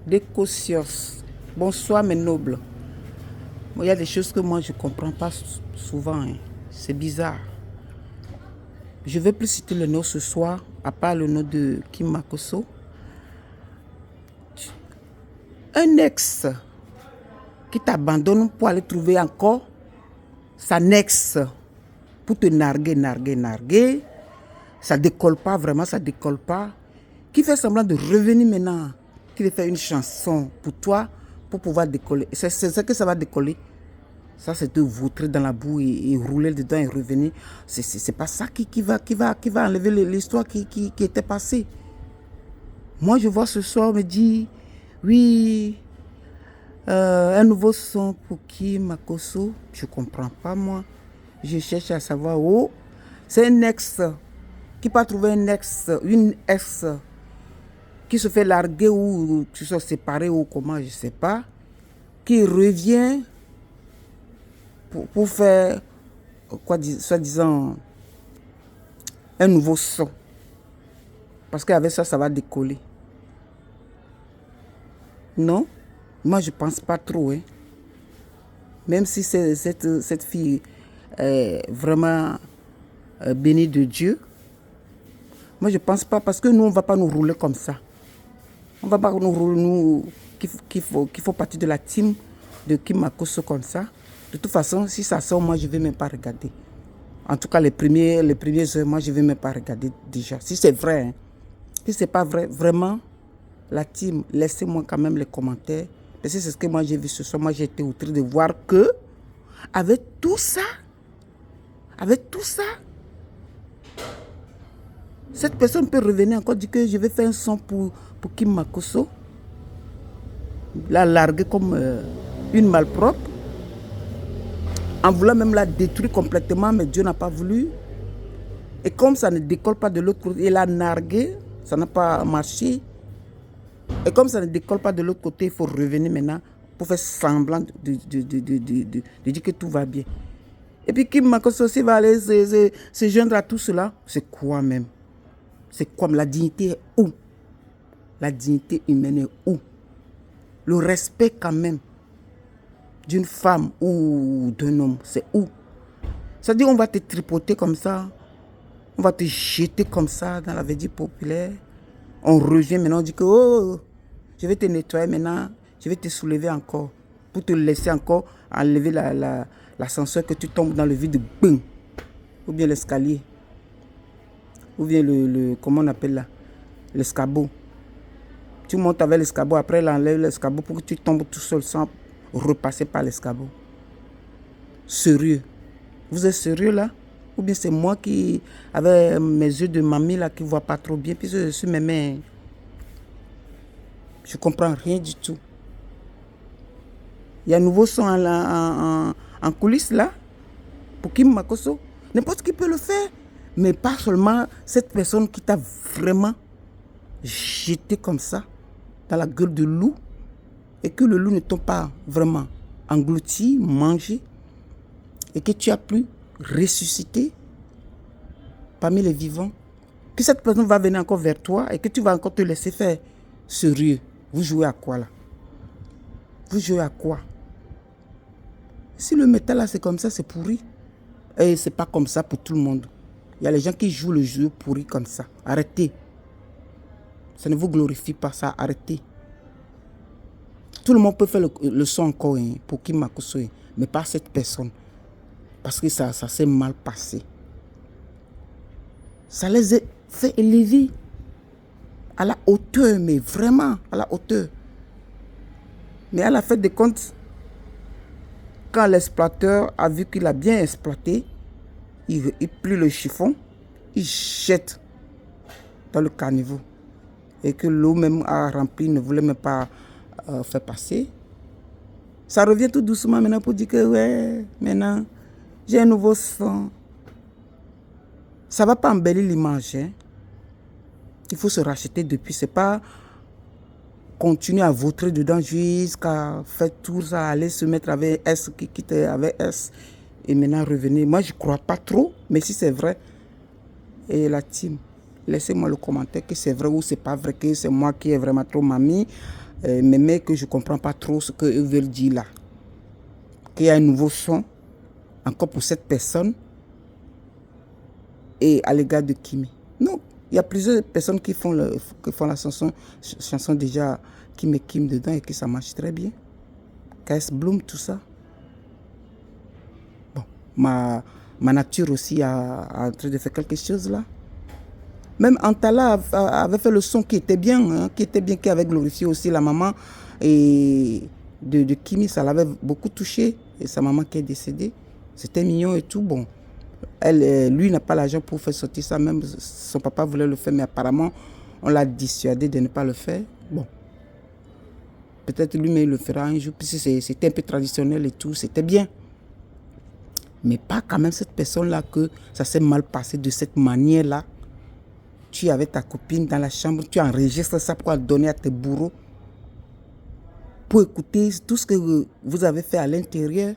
Décocios. Bonsoir mes nobles. Bon, il y a des choses que moi je ne comprends pas souvent. Hein. C'est bizarre. Je ne vais plus citer le nom ce soir, à part le nom de Kim Makosso. Un ex qui t'abandonne pour aller trouver encore sa ex pour te narguer. Ça décolle pas, vraiment, ça décolle pas. Qui fait semblant de revenir maintenant, qui va faire une chanson pour toi, pour pouvoir décoller. C'est ça que ça va décoller. Ça, c'est de vautrer dans la boue et rouler dedans et revenir. C'est pas ça qui va enlever l'histoire qui était passée. Moi, je vois ce soir, on me dit, oui, un nouveau son pour qui, Makosso? Je comprends pas, moi. Je cherche à savoir, oh, c'est un ex qui peut trouver un ex, une ex qui se fait larguer ou qui se séparés ou comment, je sais pas, qui revient pour faire, quoi, soi-disant, un nouveau son. Parce qu'avec ça, ça va décoller. Non, moi je pense pas trop. Hein. Même si cette fille est vraiment bénie de Dieu, moi je pense pas parce que nous on va pas nous rouler comme ça. On va pas nous rouler, nous qu'il faut partir de la team de Kim Makosso comme ça. De toute façon, si ça sort, moi je vais même pas regarder. En tout cas, les premiers heures, moi je vais même pas regarder déjà. Si c'est vrai, hein. Si c'est pas vrai, vraiment, la team, laissez-moi quand même les commentaires. Parce que c'est ce que moi j'ai vu ce soir. Moi j'ai été outré de voir que, avec tout ça, cette personne peut revenir encore dire que je vais faire un son pour Kim Makosso. La larguer comme une malpropre. En voulant même la détruire complètement, mais Dieu n'a pas voulu. Et comme ça ne décolle pas de l'autre côté, il l'a nargué, ça n'a pas marché. Et comme ça ne décolle pas de l'autre côté, il faut revenir maintenant pour faire semblant de dire que tout va bien. Et puis Kim Makosso aussi va aller se joindre à tout cela. C'est quoi même? C'est quoi? La dignité est où? La dignité humaine est où? Le respect quand même d'une femme ou d'un homme, c'est où? C'est-à-dire on va te tripoter comme ça, on va te jeter comme ça dans la vie populaire. On revient maintenant, on dit que oh, je vais te nettoyer maintenant, je vais te soulever encore, pour te laisser encore enlever l'ascenseur que tu tombes dans le vide, boum, ou bien l'escalier, ou bien comment on appelle là, l'escabeau. Tu montes avec l'escabeau, après elle enlève l'escabeau pour que tu tombes tout seul sans repasser par l'escabeau. Sérieux. Vous êtes sérieux là? Ou bien c'est moi qui, avec mes yeux de mamie là, qui ne voit pas trop bien, puis je suis mes mains. Je ne comprends rien du tout. Il y a un nouveau son en coulisses là, pour Kim Makosso. N'importe qui peut le faire, mais pas seulement cette personne qui t'a vraiment jeté comme ça, dans la gueule de loup, et que le loup ne t'a pas vraiment englouti, mangé, et que tu as pu ressusciter parmi les vivants, que cette personne va venir encore vers toi et que tu vas encore te laisser faire. Sérieux, vous jouez à quoi là? Vous jouez à quoi? Si le métal là c'est comme ça, c'est pourri. Et c'est pas comme ça pour tout le monde. Il y a les gens qui jouent le jeu pourri comme ça. Arrêtez. Ça ne vous glorifie pas, ça, arrêtez. Tout le monde peut faire le son encore hein, pour Kim Makosso, mais pas cette personne. Parce que ça s'est mal passé. Ça les a fait élever à la hauteur, mais vraiment à la hauteur. Mais à la fin des comptes, quand l'exploiteur a vu qu'il a bien exploité, il plie le chiffon, il jette dans le caniveau. Et que l'eau même a rempli, ne voulait même pas faire passer. Ça revient tout doucement maintenant pour dire que ouais, maintenant, j'ai un nouveau son. Ça ne va pas embellir l'image. Hein. Il faut se racheter depuis. C'est pas continuer à vautrer dedans jusqu'à faire tout ça, aller se mettre avec S, qui quitte avec S, et maintenant revenir. Moi, je ne crois pas trop, mais si c'est vrai, et la team, laissez-moi le commentaire que c'est vrai ou c'est pas vrai, que c'est moi qui ai vraiment trop mamie, mais que je comprends pas trop ce qu'eux veulent dire là. Qu'il y a un nouveau son, encore pour cette personne, et à l'égard de Kimi. Non, il y a plusieurs personnes qui font la chanson déjà qui met Kim dedans et que ça marche très bien. KS Bloom, tout ça. Bon, ma nature aussi a en train de faire quelque chose là. Même Antala avait fait le son qui était bien, hein, qui avait glorifié aussi la maman et de Kimi, ça l'avait beaucoup touché. Et sa maman qui est décédée, c'était mignon et tout. Bon, lui n'a pas l'argent pour faire sortir ça, même son papa voulait le faire, mais apparemment, on l'a dissuadé de ne pas le faire. Bon, peut-être lui-même il le fera un jour, puisque c'était un peu traditionnel et tout, c'était bien. Mais pas quand même cette personne-là que ça s'est mal passé de cette manière-là. Tu es avec ta copine dans la chambre, tu enregistres ça pour donner à tes bourreaux, pour écouter tout ce que vous avez fait à l'intérieur.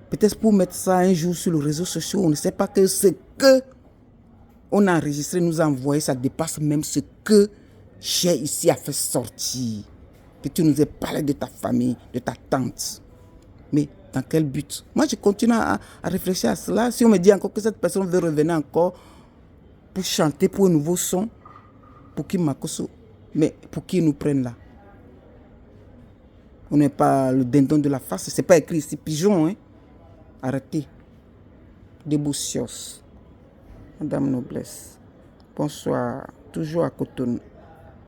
Peut-être pour mettre ça un jour sur les réseaux sociaux, on ne sait pas que ce que on a enregistré, nous a envoyé, ça dépasse même ce que j'ai ici a fait sortir. Que tu nous aies parlé de ta famille, de ta tante. Mais dans quel but? Moi, je continue à réfléchir à cela. Si on me dit encore que cette personne veut revenir encore pour chanter pour un nouveau son, pour qui Makosso, mais pour qui nous prennent là? On n'est pas le dindon de la face, c'est pas écrit ici pigeon, hein? Arrêtez. Déboussios. Madame Noblesse. Bonsoir. Toujours à Cotonou.